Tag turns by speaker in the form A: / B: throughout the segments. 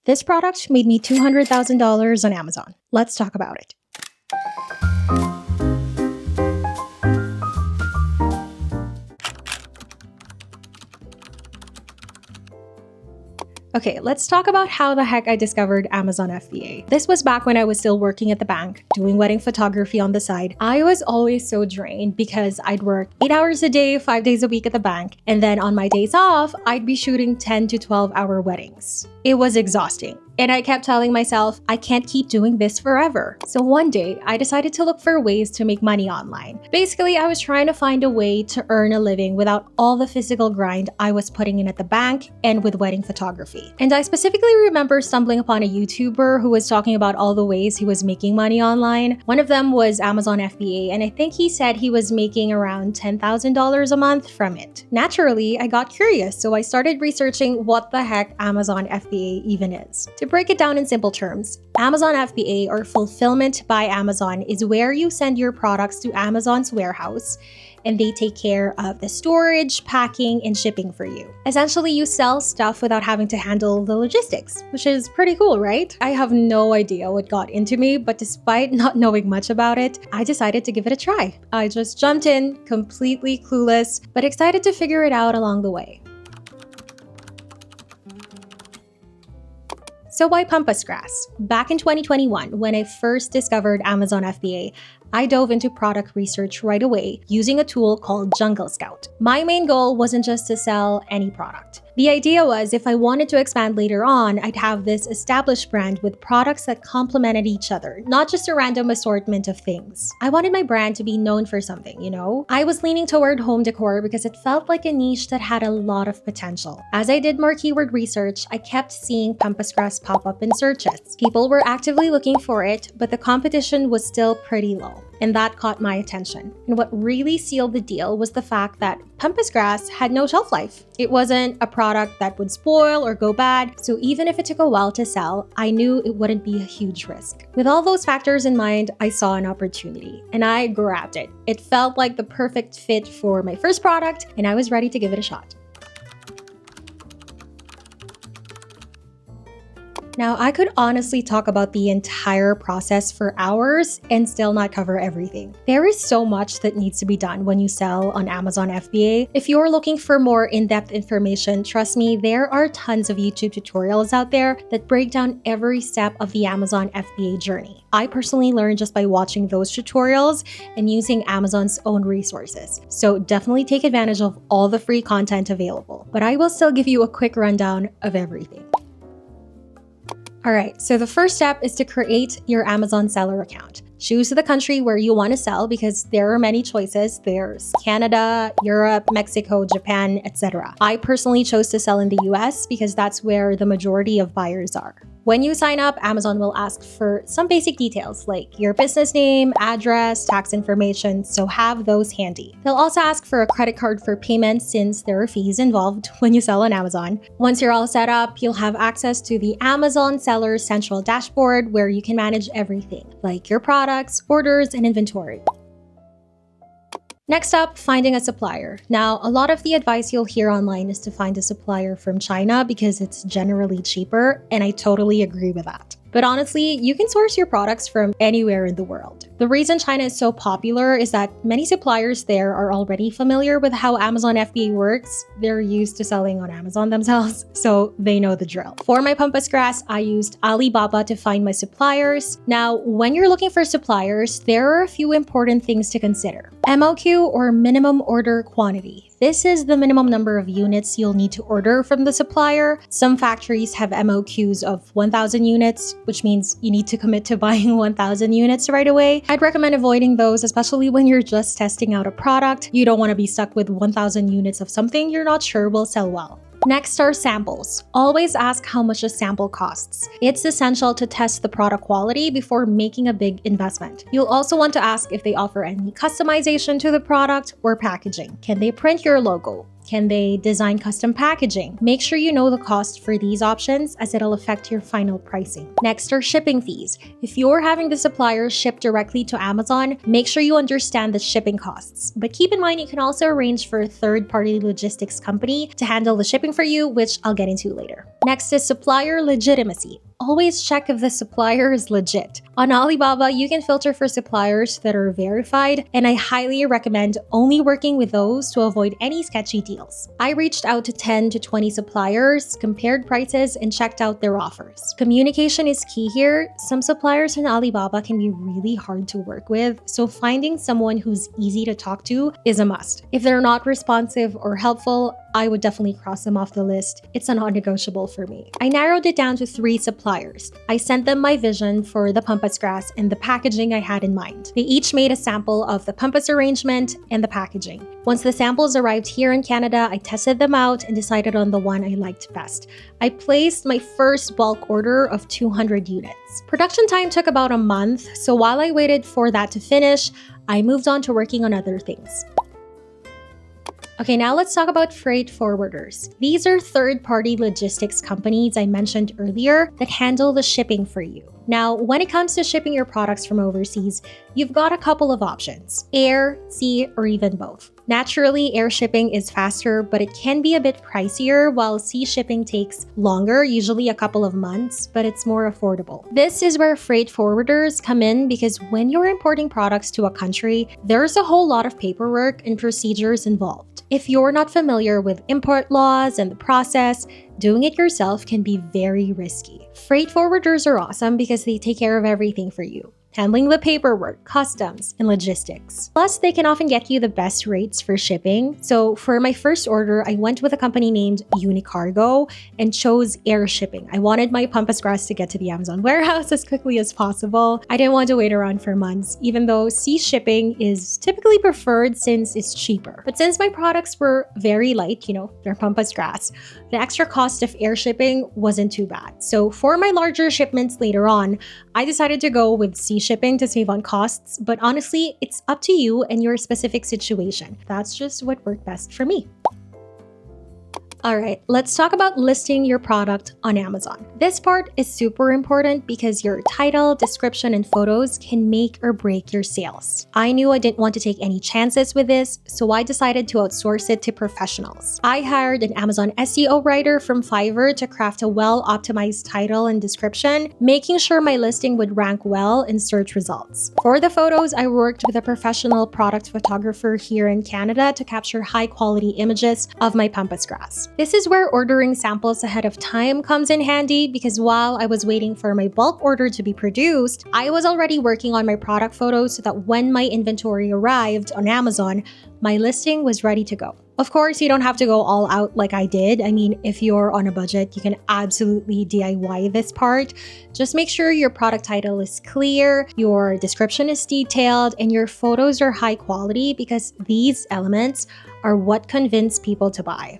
A: This product made me $200,000 on Amazon. Let's talk about it. Okay, let's talk about how the heck I discovered Amazon FBA. This was back when I was still working at the bank, doing wedding photography on the side. I was always so drained because I'd work 8 hours a day, 5 days a week at the bank, and then on my days off, I'd be shooting 10 to 12-hour weddings. It was exhausting. And I kept telling myself, I can't keep doing this forever. So one day, I decided to look for ways to make money online. Basically, I was trying to find a way to earn a living without all the physical grind I was putting in at the bank and with wedding photography. And I specifically remember stumbling upon a YouTuber who was talking about all the ways he was making money online. One of them was Amazon FBA, and I think he said he was making around $10,000 a month from it. Naturally, I got curious, so I started researching what the heck Amazon FBA even is. To break it down in simple terms, Amazon FBA, or Fulfillment by Amazon, is where you send your products to Amazon's warehouse and they take care of the storage, packing, and shipping for you. Essentially, you sell stuff without having to handle the logistics, which is pretty cool, right? I have no idea what got into me, but despite not knowing much about it, I decided to give it a try. I just jumped in, completely clueless, but excited to figure it out along the way. So why pampas grass? Back in 2021, when I first discovered Amazon FBA, I dove into product research right away using a tool called Jungle Scout. My main goal wasn't just to sell any product. The idea was if I wanted to expand later on, I'd have this established brand with products that complemented each other, not just a random assortment of things. I wanted my brand to be known for something, you know? I was leaning toward home decor because it felt like a niche that had a lot of potential. As I did more keyword research, I kept seeing pampas grass pop up in searches. People were actively looking for it, but the competition was still pretty low. And that caught my attention. And what really sealed the deal was the fact that pampas grass had no shelf life. It wasn't a product that would spoil or go bad, so even if it took a while to sell, I knew it wouldn't be a huge risk. With all those factors in mind, I saw an opportunity, and I grabbed it. It felt like the perfect fit for my first product, and I was ready to give it a shot. Now, I could honestly talk about the entire process for hours and still not cover everything. There is so much that needs to be done when you sell on Amazon FBA. If you're looking for more in-depth information, trust me, there are tons of YouTube tutorials out there that break down every step of the Amazon FBA journey. I personally learned just by watching those tutorials and using Amazon's own resources. So definitely take advantage of all the free content available. But I will still give you a quick rundown of everything. Alright, so the first step is to create your Amazon seller account. Choose the country where you want to sell because there are many choices. There's Canada, Europe, Mexico, Japan, etc. I personally chose to sell in the US because that's where the majority of buyers are. When you sign up, Amazon will ask for some basic details like your business name, address, tax information, so have those handy. They'll also ask for a credit card for payment since there are fees involved when you sell on Amazon. Once you're all set up, you'll have access to the Amazon Seller Central Dashboard where you can manage everything, like your products, orders, and inventory. Next up, finding a supplier. Now, a lot of the advice you'll hear online is to find a supplier from China because it's generally cheaper, and I totally agree with that. But honestly, you can source your products from anywhere in the world. The reason China is so popular is that many suppliers there are already familiar with how Amazon FBA works. They're used to selling on Amazon themselves, so they know the drill. For my pampas grass, I used Alibaba to find my suppliers. Now, when you're looking for suppliers, there are a few important things to consider. MOQ, or minimum order quantity. This is the minimum number of units you'll need to order from the supplier. Some factories have MOQs of 1,000 units, which means you need to commit to buying 1,000 units right away. I'd recommend avoiding those, especially when you're just testing out a product. You don't want to be stuck with 1,000 units of something you're not sure will sell well. Next are samples. Always ask how much a sample costs. It's essential to test the product quality before making a big investment. You'll also want to ask if they offer any customization to the product or packaging. Can they print your logo? Can they design custom packaging? Make sure you know the cost for these options as it'll affect your final pricing. Next are shipping fees. If you're having the suppliers ship directly to Amazon, make sure you understand the shipping costs. But keep in mind, you can also arrange for a third-party logistics company to handle the shipping for you, which I'll get into later. Next is supplier legitimacy. Always check if the supplier is legit. On Alibaba, you can filter for suppliers that are verified, and I highly recommend only working with those to avoid any sketchy deals. I reached out to 10 to 20 suppliers, compared prices, and checked out their offers. Communication is key here. Some suppliers on Alibaba can be really hard to work with, so finding someone who's easy to talk to is a must. If they're not responsive or helpful, I would definitely cross them off the list. It's a non-negotiable for me. I narrowed it down to 3 suppliers. I sent them my vision for the pampas grass and the packaging I had in mind. They each made a sample of the pampas arrangement and the packaging. Once the samples arrived here in Canada, I tested them out and decided on the one I liked best. I placed my first bulk order of 200 units. Production time took about a month, so while I waited for that to finish, I moved on to working on other things. Okay, now let's talk about freight forwarders. These are third-party logistics companies I mentioned earlier that handle the shipping for you. Now, when it comes to shipping your products from overseas, you've got a couple of options: air, sea, or even both. Naturally, air shipping is faster, but it can be a bit pricier, while sea shipping takes longer, usually a couple of months, but it's more affordable. This is where freight forwarders come in because when you're importing products to a country, there's a whole lot of paperwork and procedures involved. If you're not familiar with import laws and the process, doing it yourself can be very risky. Freight forwarders are awesome because they take care of everything for you, handling the paperwork, customs, and logistics. Plus, they can often get you the best rates for shipping. So for my first order, I went with a company named Unicargo and chose air shipping. I wanted my pampas grass to get to the Amazon warehouse as quickly as possible. I didn't want to wait around for months, even though sea shipping is typically preferred since it's cheaper. But since my products were very light, they're pampas grass, the extra cost of air shipping wasn't too bad. So for my larger shipments later on, I decided to go with sea shipping to save on costs, but honestly, it's up to you and your specific situation. That's just what worked best for me. Alright, let's talk about listing your product on Amazon. This part is super important because your title, description, and photos can make or break your sales. I knew I didn't want to take any chances with this, so I decided to outsource it to professionals. I hired an Amazon SEO writer from Fiverr to craft a well-optimized title and description, making sure my listing would rank well in search results. For the photos, I worked with a professional product photographer here in Canada to capture high-quality images of my pampas grass. This is where ordering samples ahead of time comes in handy because while I was waiting for my bulk order to be produced, I was already working on my product photos so that when my inventory arrived on Amazon, my listing was ready to go. Of course, you don't have to go all out like I did. I mean, if you're on a budget, you can absolutely DIY this part. Just make sure your product title is clear, your description is detailed, and your photos are high quality because these elements are what convince people to buy.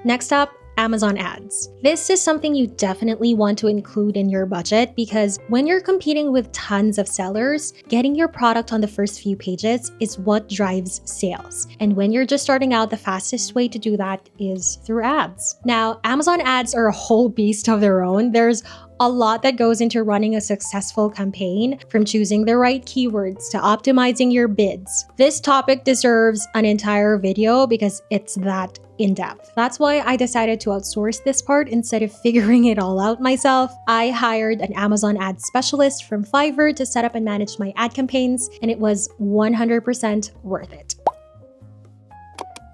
A: Next up, Amazon ads. This is something you definitely want to include in your budget because when you're competing with tons of sellers, getting your product on the first few pages is what drives sales. And when you're just starting out, the fastest way to do that is through ads. Now, Amazon ads are a whole beast of their own. There's a lot that goes into running a successful campaign, from choosing the right keywords to optimizing your bids. This topic deserves an entire video because it's that in-depth. That's why I decided to outsource this part instead of figuring it all out myself. I hired an Amazon ad specialist from Fiverr to set up and manage my ad campaigns, and it was 100% worth it.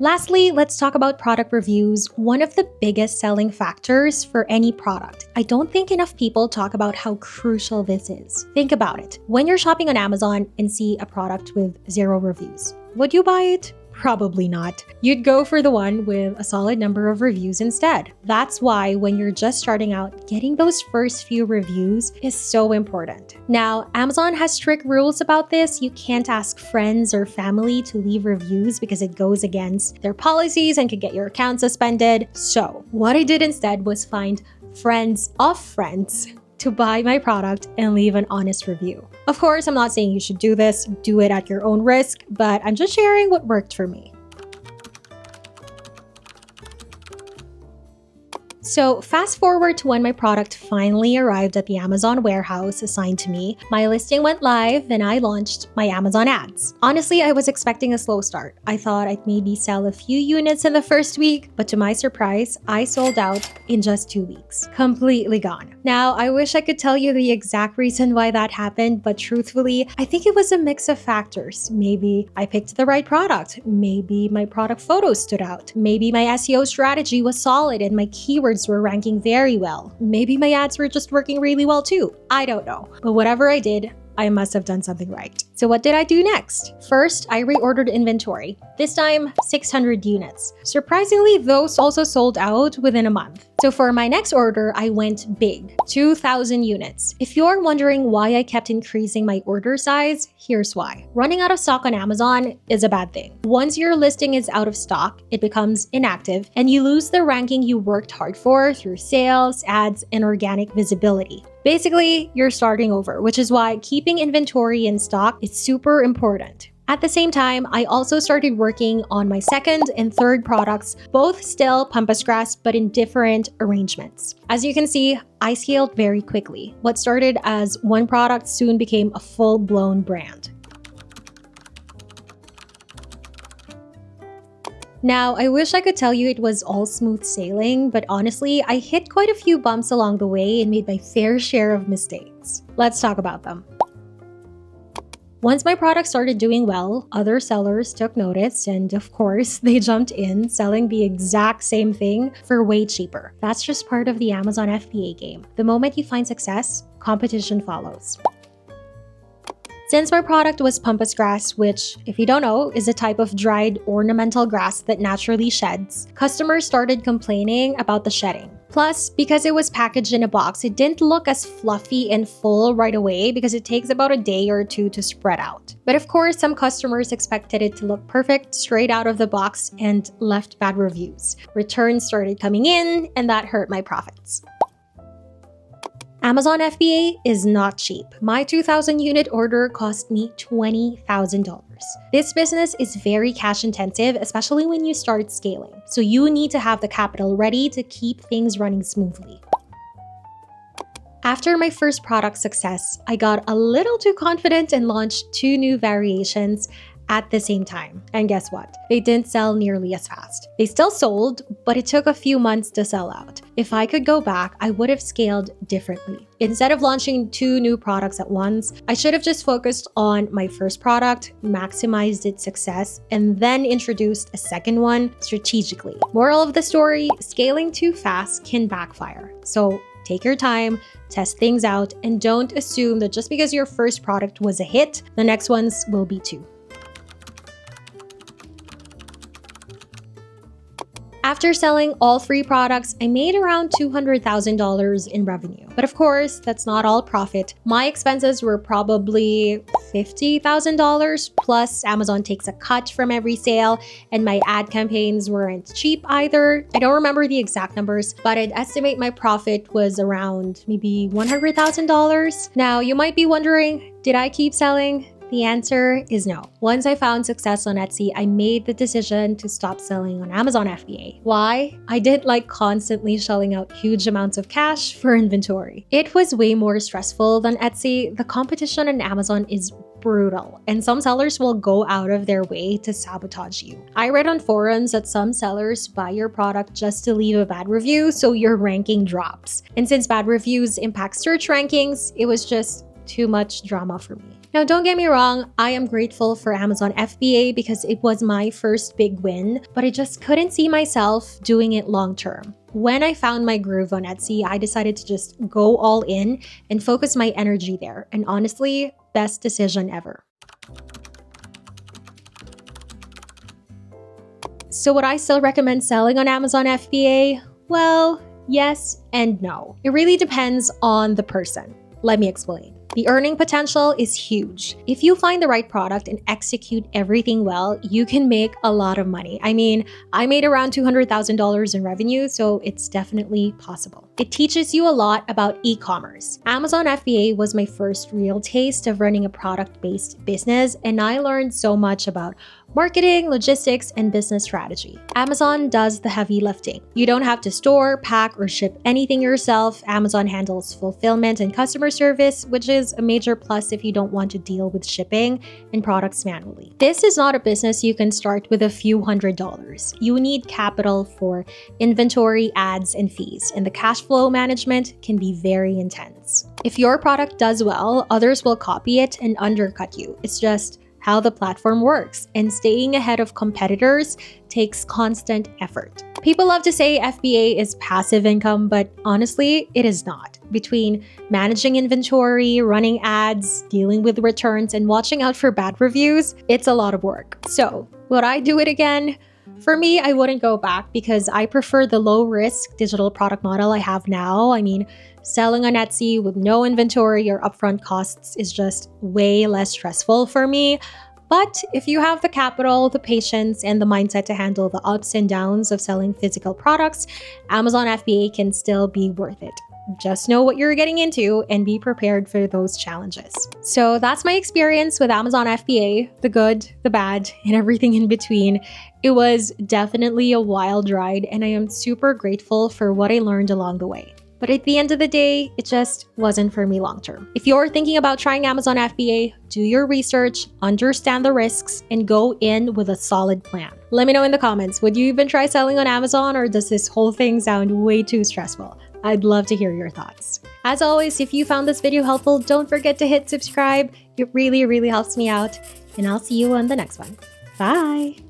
A: Lastly, let's talk about product reviews, one of the biggest selling factors for any product. I don't think enough people talk about how crucial this is. Think about it. When you're shopping on Amazon and see a product with 0 reviews, would you buy it? Probably not. You'd go for the one with a solid number of reviews instead. That's why when you're just starting out, getting those first few reviews is so important. Now, Amazon has strict rules about this. You can't ask friends or family to leave reviews because it goes against their policies and could get your account suspended. So what I did instead was find friends of friends to buy my product and leave an honest review. Of course, I'm not saying you should do this, do it at your own risk, but I'm just sharing what worked for me. So fast forward to when my product finally arrived at the Amazon warehouse assigned to me, my listing went live and I launched my Amazon ads. Honestly, I was expecting a slow start. I thought I'd maybe sell a few units in the first week, but to my surprise, I sold out in just 2 weeks. Completely gone. Now, I wish I could tell you the exact reason why that happened, but truthfully, I think it was a mix of factors. Maybe I picked the right product. Maybe my product photos stood out. Maybe my SEO strategy was solid and my keywords were ranking very well. Maybe my ads were just working really well too. I don't know. But whatever I did, I must have done something right. So what did I do next? First, I reordered inventory. This time, 600 units. Surprisingly, those also sold out within a month. So for my next order, I went big, 2,000 units. If you're wondering why I kept increasing my order size, here's why. Running out of stock on Amazon is a bad thing. Once your listing is out of stock, it becomes inactive and you lose the ranking you worked hard for through sales, ads, and organic visibility. Basically, you're starting over, which is why keeping inventory in stock is super important. At the same time, I also started working on my second and third products, both still pampas grass, but in different arrangements. As you can see, I scaled very quickly. What started as one product soon became a full-blown brand. Now, I wish I could tell you it was all smooth sailing, but honestly, I hit quite a few bumps along the way and made my fair share of mistakes. Let's talk about them. Once my product started doing well, other sellers took notice and of course, they jumped in, selling the exact same thing for way cheaper. That's just part of the Amazon FBA game. The moment you find success, competition follows. Since my product was pampas grass, which, if you don't know, is a type of dried ornamental grass that naturally sheds, customers started complaining about the shedding. Plus, because it was packaged in a box, it didn't look as fluffy and full right away because it takes about a day or two to spread out. But of course, some customers expected it to look perfect straight out of the box and left bad reviews. Returns started coming in, and that hurt my profits. Amazon FBA is not cheap. My 2,000 unit order cost me $20,000. This business is very cash intensive, especially when you start scaling. So you need to have the capital ready to keep things running smoothly. After my first product success, I got a little too confident and launched 2 new variations at the same time. And guess what? They didn't sell nearly as fast. They still sold, but it took a few months to sell out. If I could go back, I would have scaled differently. Instead of launching 2 new products at once, I should have just focused on my first product, maximized its success, and then introduced a second one strategically. Moral of the story, scaling too fast can backfire. So take your time, test things out, and don't assume that just because your first product was a hit, the next ones will be too. After selling all 3 products, I made around $200,000 in revenue. But of course, that's not all profit. My expenses were probably $50,000, plus Amazon takes a cut from every sale, and my ad campaigns weren't cheap either. I don't remember the exact numbers, but I'd estimate my profit was around maybe $100,000. Now, you might be wondering, did I keep selling? The answer is no. Once I found success on Etsy, I made the decision to stop selling on Amazon FBA. Why? I didn't like constantly shelling out huge amounts of cash for inventory. It was way more stressful than Etsy. The competition on Amazon is brutal, and some sellers will go out of their way to sabotage you. I read on forums that some sellers buy your product just to leave a bad review so your ranking drops. And since bad reviews impact search rankings, it was just too much drama for me. Now, don't get me wrong, I am grateful for Amazon FBA because it was my first big win, but I just couldn't see myself doing it long term. When I found my groove on Etsy, I decided to just go all in and focus my energy there. And honestly, best decision ever. So would I still recommend selling on Amazon FBA? Well, yes and no. It really depends on the person. Let me explain. The earning potential is huge. If you find the right product and execute everything well, you can make a lot of money. I mean, I made around $200,000 in revenue, so it's definitely possible. It teaches you a lot about e-commerce. Amazon FBA was my first real taste of running a product-based business, and I learned so much about marketing, logistics, and business strategy. Amazon does the heavy lifting. You don't have to store, pack, or ship anything yourself. Amazon handles fulfillment and customer service, which is a major plus if you don't want to deal with shipping and products manually. This is not a business you can start with a few $100s. You need capital for inventory, ads, and fees, and the cash flow management can be very intense. If your product does well, others will copy it and undercut you. It's just how the platform works, and staying ahead of competitors takes constant effort. People love to say FBA is passive income, but honestly, it is not. Between managing inventory, running ads, dealing with returns, and watching out for bad reviews, it's a lot of work. So, would I do it again? For me, I wouldn't go back because I prefer the low-risk digital product model I have now. I mean, selling on Etsy with no inventory or upfront costs is just way less stressful for me. But if you have the capital, the patience, and the mindset to handle the ups and downs of selling physical products, Amazon FBA can still be worth it. Just know what you're getting into and be prepared for those challenges. So that's my experience with Amazon FBA, the good, the bad, and everything in between. It was definitely a wild ride, and I am super grateful for what I learned along the way. But at the end of the day, it just wasn't for me long term. If you're thinking about trying Amazon FBA, do your research, understand the risks, and go in with a solid plan. Let me know in the comments, would you even try selling on Amazon, or does this whole thing sound way too stressful? I'd love to hear your thoughts. As always, if you found this video helpful, don't forget to hit subscribe. It really helps me out. And I'll see you on the next one. Bye!